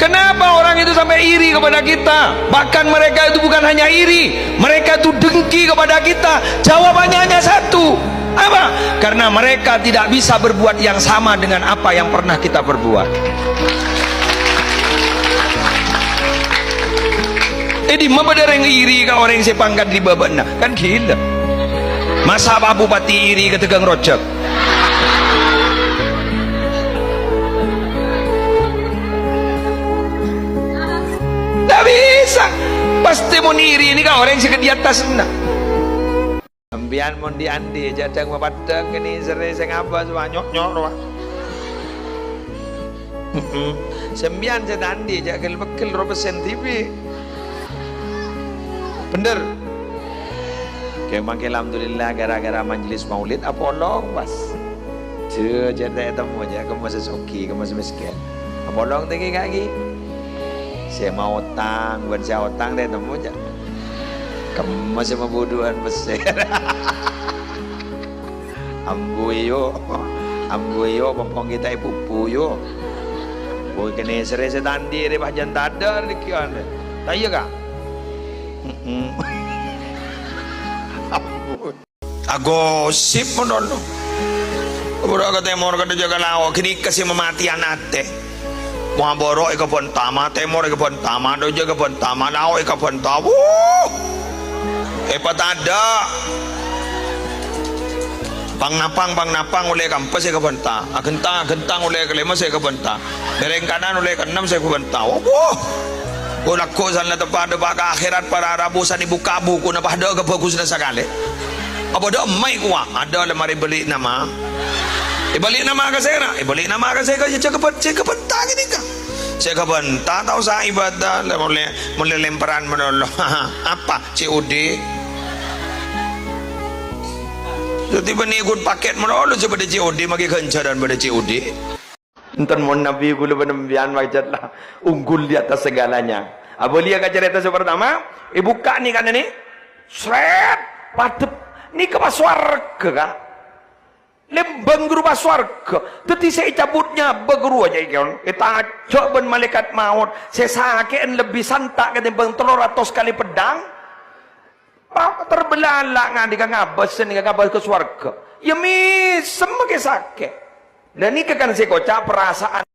Kenapa orang itu sampai iri kepada kita? Bahkan mereka itu bukan hanya iri, mereka itu dengki kepada kita. Jawabannya hanya satu. Apa? Karena mereka tidak bisa berbuat yang sama dengan apa yang pernah kita perbuat. Jadi membedareng iri ke orang yang sepangkat di babana kan gila. Masa Pak Bupati iri ke Tegang Rojak? Tak bisa. Pasti mau iri ini kan orang yang di atas sana. Ambian mau diandi jadang mapadang ini sering saya ngapa semua nyok-nyok doang. Sembian saya tandi jagal bekal 2% TV. Bener. Kemang alhamdulillah gara-gara majelis maulid apolong pas. Cuy jadi temu aja kamu sesuki kamu semiskin. Apolong tinggi kaki. Saya mau utang, buat saya utang deh temu aja. Kamu masih membuduhan besar. Ambuyo, pompong kita ibu yo. Boy kene sere sedandi re bajan tadar dikian. Tak iya kak? Agosip monono. Bro kata mor kata jaga lawa kini kasih mematian ate. Mua borok ika pontama, temor ika pontama, doja ika pontama, lawa ika pontama. Epat ada. Pang napang oleh kampus saya kebenta, gentang oleh kelima saya kebenta, dereng kanan oleh keenam saya kebenta. Oh laku sana tepat depan ke akhirat para rabusan dibuka buku napa ada kebagus sekali. Apa ada emai kuah? Ada lemari beli nama. Balik nama ke saya nak? Balik nama ke saya cek kebenta gini kan? Saya kebenta tahu saya ibadah mulai lemparan menolong. Apa COD? Tiba-tiba ni ikut paket menolong seperti COD maki kencaran pada COD. Enten mon nabi gula benembian wajatlah unggul di atas segalanya. Apa lihat cerita pertama? Buka ni kan ni. Sret padep ni ke paswarga kah? Lembang guru paswarga. Tetapi saya cabutnya beguru aja ikan. Kita coba malaikat maut. Saya sakit lebih santak ketimbang 300 kali pedang. Terbelalak ngadi ka ngabas ni ka ngabas ke swarga. Ya mi semakin sakit. Dan ini kan saya kocak perasaan